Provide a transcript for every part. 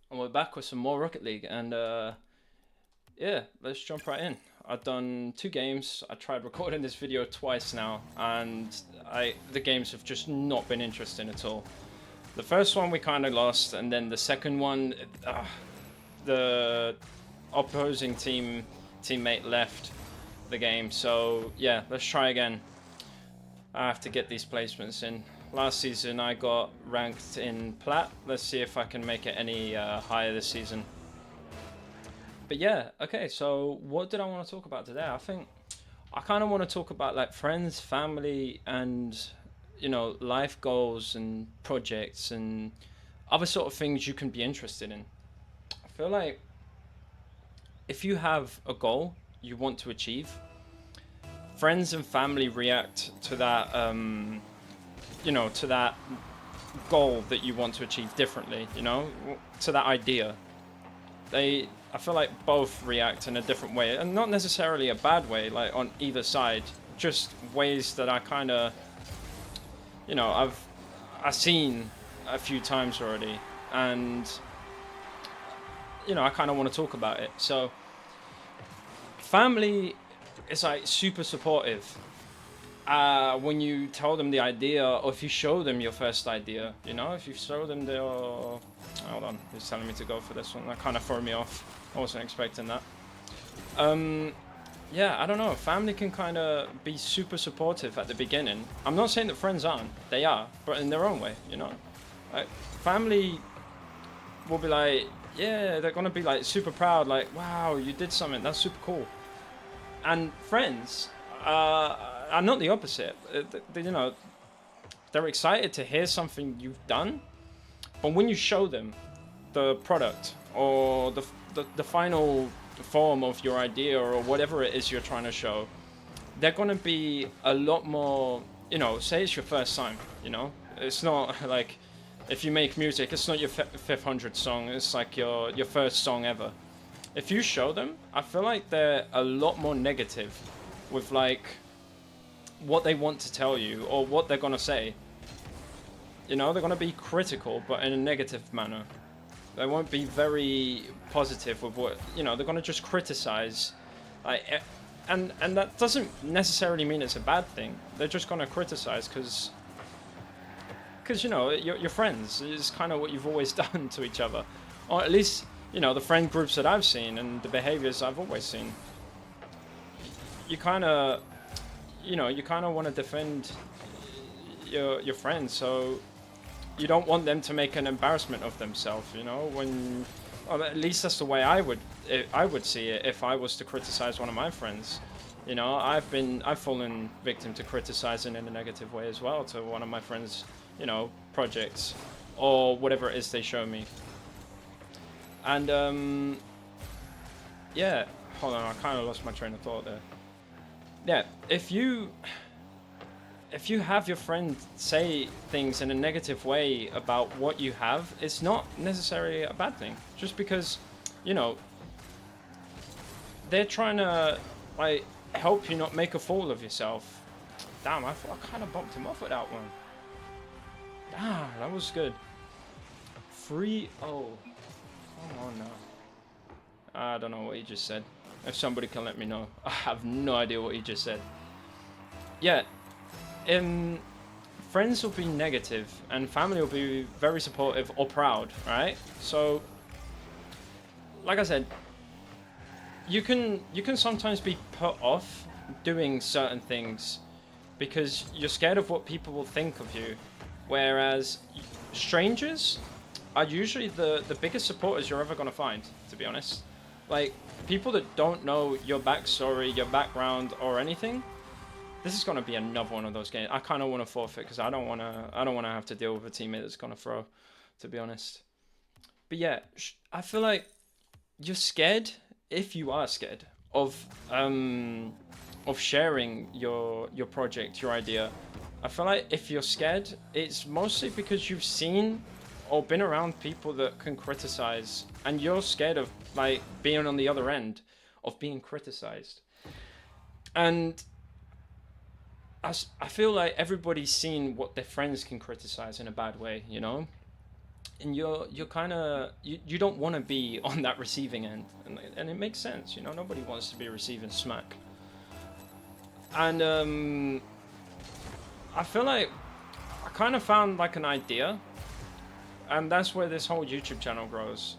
And we're back with some more Rocket League, and yeah, let's jump right in. I've done 2 games. I tried recording this video twice now, and the games have just not been interesting at all. The first one we kind of lost, and then the second one, the opposing teammate left the game. So yeah, let's try again. I have to get these placements in. Last season I got ranked in plat. Let's see if I can make it any higher this season. But yeah, okay, so what did I want to talk about today? I think I kind of want to talk about like friends, family, and life goals and projects and other sort of things you can be interested in. I feel like if you have a goal you want to achieve, friends and family react to that, to that goal that you want to achieve differently, to that idea. I feel like both react in a different way, and not necessarily a bad way, like on either side, just ways that I kind of, I've seen a few times already, and I kind of want to talk about it. So family is like super supportive when you tell them the idea, or if you show them your first idea. If you show them the hold on, he's telling me to go for this one. That kind of threw me off. I wasn't expecting that. Yeah, I don't know. Family can kind of be super supportive at the beginning. I'm not saying that friends aren't. They are, but in their own way. Like, family will be like, yeah, they're gonna be like super proud, like, wow, you did something. That's super cool. And friends are not the opposite. They're excited to hear something you've done, but when you show them the product or the final form of your idea or whatever it is you're trying to show, they're going to be a lot more, say it's your first time. It's not like if you make music, it's not your 500th song, it's like your first song ever. If you show them, I feel like they're a lot more negative with like what they want to tell you or what they're going to say. They're going to be critical, but in a negative manner. They won't be very positive with what, they're going to just criticize. Like, and that doesn't necessarily mean it's a bad thing. They're just going to criticize because you're friends. It's kind of what you've always done to each other, or at least the friend groups that I've seen and the behaviors I've always seen. You kind of want to defend your friends, so you don't want them to make an embarrassment of themselves. Well, at least that's the way I would see it if I was to criticize one of my friends. I've fallen victim to criticizing in a negative way as well to one of my friends, projects or whatever it is they show me. And yeah, hold on, I kind of lost my train of thought there. Yeah, if you have your friend say things in a negative way about what you have, it's not necessarily a bad thing. Just because, you know, they're trying to like help you not make a fool of yourself. Damn, I thought I kind of bumped him off with that one. Damn, that was good. 3-0. Come on now. I don't know what he just said. If somebody can let me know. I have no idea what he just said. Yeah, friends will be negative and family will be very supportive or proud, right? So, like I said, you can sometimes be put off doing certain things because you're scared of what people will think of you, whereas strangers are usually the biggest supporters you're ever going to find, to be honest. Like, people that don't know your backstory, your background, or anything, this is going to be another one of those games. I kind of want to forfeit because I don't want to have to deal with a teammate that's going to throw, to be honest. But yeah, I feel like you're scared, if you are scared of sharing your project, your idea. I feel like if you're scared, it's mostly because you've seen or been around people that can criticize, and you're scared of like being on the other end of being criticized. And I feel like everybody's seen what their friends can criticize in a bad way, and you're kind of you don't want to be on that receiving end, and it makes sense, you know. Nobody wants to be receiving smack. And I feel like I kind of found like an idea, and that's where this whole YouTube channel grows,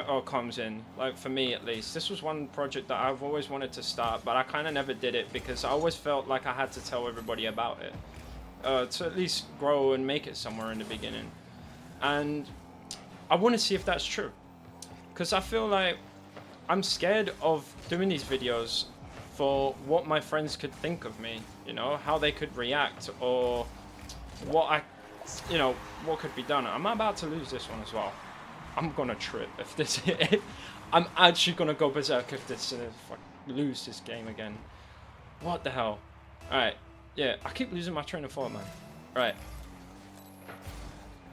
or comes in. Like for me at least, this was one project that I've always wanted to start, but I kind of never did it because I always felt like I had to tell everybody about it, to at least grow and make it somewhere in the beginning. And I want to see if that's true, because I feel like I'm scared of doing these videos for what my friends could think of me, you know, how they could react, or what what could be done. I'm about to lose this one as well. I'm gonna trip if this. I'm actually gonna go berserk if this if I lose this game again. What the hell? All right, yeah, I keep losing my train of thought, man. All right.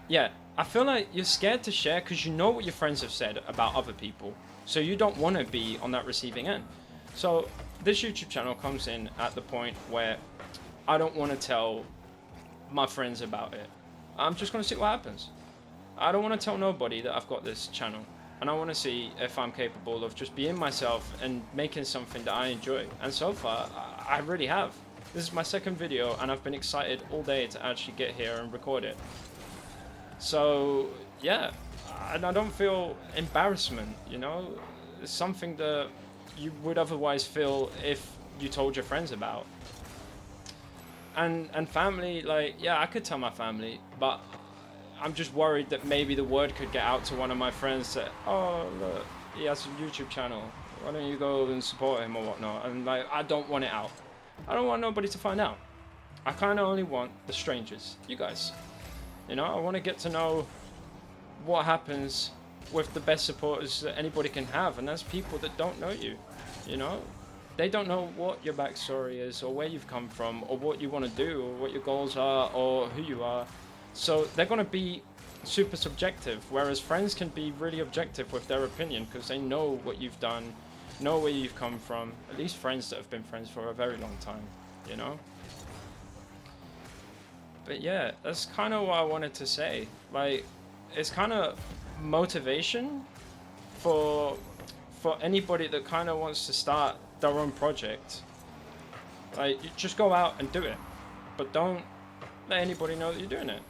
Yeah, I feel like you're scared to share because you know what your friends have said about other people. So you don't want to be on that receiving end. So this YouTube channel comes in at the point where I don't want to tell my friends about it. I'm just going to see what happens. I don't want to tell nobody that I've got this channel. And I want to see if I'm capable of just being myself and making something that I enjoy. And so far, I really have. This is my second video and I've been excited all day to actually get here and record it. So yeah, and I don't feel embarrassment, you know. It's something that you would otherwise feel if you told your friends about. And family, like, yeah, I could tell my family, but I'm just worried that maybe the word could get out to one of my friends that, oh look, he has a YouTube channel, why don't you go and support him or whatnot. And like, I don't want it out. I don't want nobody to find out. I kind of only want the strangers, you guys. You know, I want to get to know what happens with the best supporters that anybody can have, and that's people that don't know you, you know? They don't know what your backstory is, or where you've come from, or what you want to do, or what your goals are, or who you are. So they're going to be super subjective, whereas friends can be really objective with their opinion, because they know what you've done, know where you've come from, at least friends that have been friends for a very long time, you know? But yeah, that's kind of what I wanted to say. Like, it's kind of motivation for anybody that kind of wants to start their own project. Like, you just go out and do it, but don't let anybody know that you're doing it,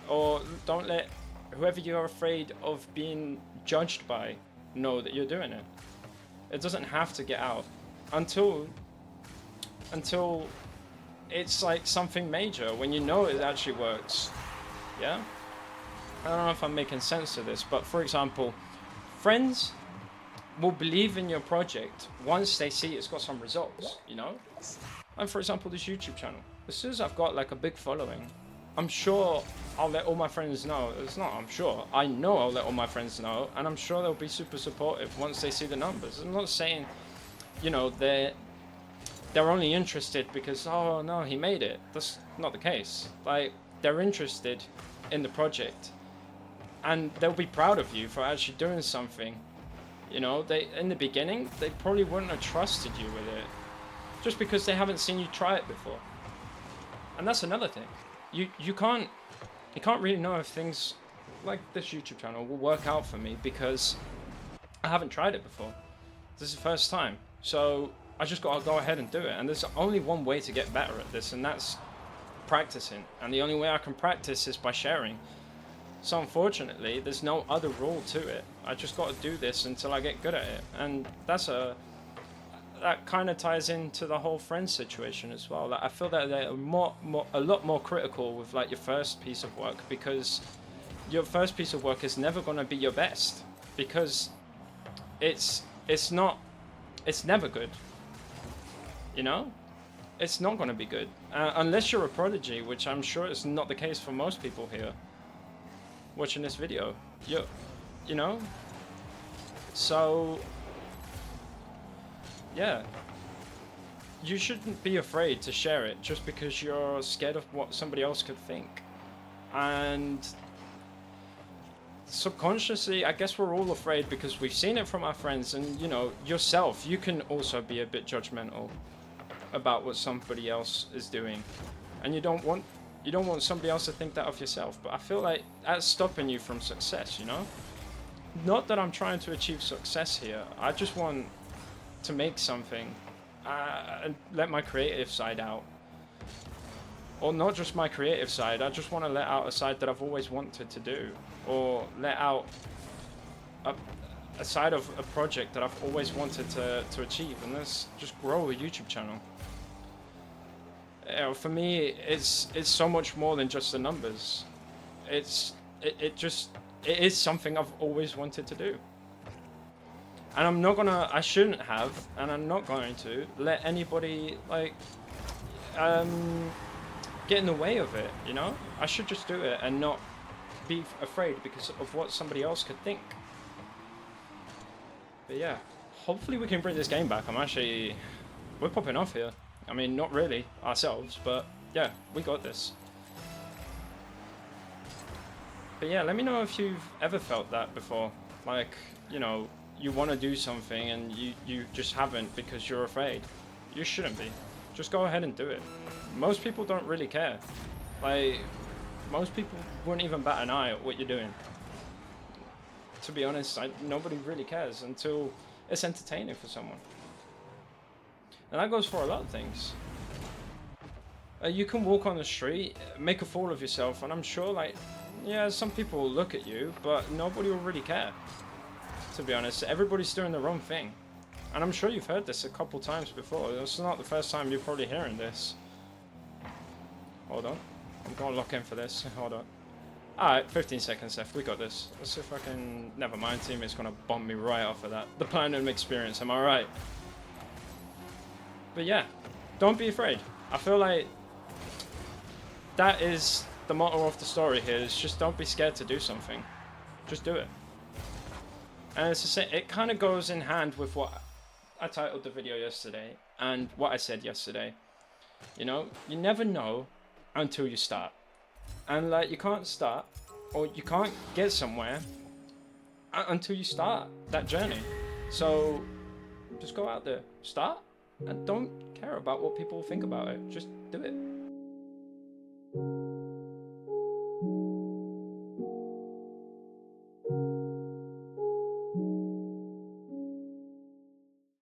or don't let whoever you're afraid of being judged by know that you're doing it. It doesn't have to get out until it's like something major, when you know it actually works. Yeah? I don't know if I'm making sense of this, but for example, friends will believe in your project once they see it's got some results, you know? And for example, this YouTube channel, as soon as I've got like a big following, I'm sure I'll let all my friends know. It's not I'm sure, I know I'll let all my friends know, and I'm sure they'll be super supportive once they see the numbers. I'm not saying, you know, they're only interested because, oh no, he made it. That's not the case. Like, they're interested in the project, and they'll be proud of you for actually doing something. You know, they, in the beginning, they probably wouldn't have trusted you with it, just because they haven't seen you try it before. And that's another thing. You can't really know if things like this YouTube channel will work out for me, because I haven't tried it before. This is the first time. So I just gotta go ahead and do it. And there's only one way to get better at this, and that's practicing. And the only way I can practice is by sharing. So unfortunately, there's no other rule to it. I just gotta do this until I get good at it. And that kind of ties into the whole friends situation as well. Like, I feel that they're a lot more critical with like your first piece of work, because your first piece of work is never gonna be your best, because it's never good. You know, it's not going to be good unless you're a prodigy, which I'm sure is not the case for most people here watching this video. You know, so yeah, you shouldn't be afraid to share it just because you're scared of what somebody else could think. And subconsciously, I guess we're all afraid because we've seen it from our friends, and you know, yourself, you can also be a bit judgmental about what somebody else is doing, and you don't want You don't want somebody else to think that of yourself. But I feel like that's stopping you from success, you know? Not that I'm trying to achieve success here. I just want to make something and let my creative side out. Or not just my creative side, I just want to let out a side that I've always wanted to do. Or let out a side of a project that I've always wanted to achieve. And that's just grow a YouTube channel. You know, for me, it's so much more than just the numbers. It is something I've always wanted to do. And I shouldn't have, and I'm not going to, let anybody, like, get in the way of it, you know? I should just do it and not be afraid because of what somebody else could think. But yeah, hopefully we can bring this game back. We're popping off here. I mean, not really ourselves, but yeah, we got this. But yeah, let me know if you've ever felt that before. Like, you know, you want to do something and you just haven't because you're afraid. You shouldn't be. Just go ahead and do it. Most people don't really care. Like, most people wouldn't even bat an eye at what you're doing. To be honest, nobody really cares until it's entertaining for someone. And that goes for a lot of things. You can walk on the street, make a fool of yourself, and I'm sure, like, yeah, some people will look at you, but nobody will really care. To be honest, everybody's doing their own thing. And I'm sure you've heard this a couple times before. It's not the first time you're probably hearing this. Hold on. I'm going to lock in for this. Hold on. Alright, 15 seconds left. We got this. Let's see if I can... Never mind, teammate's going to bomb me right off of that. The Platinum experience, am I right? But yeah, don't be afraid. I feel like that is the motto of the story here, is just don't be scared to do something. Just do it. And it kind of goes in hand with what I titled the video yesterday and what I said yesterday. You know, you never know until you start. And like, you can't start or you can't get somewhere until you start that journey. So just go out there, start, and don't care about what people think about it. Just do it.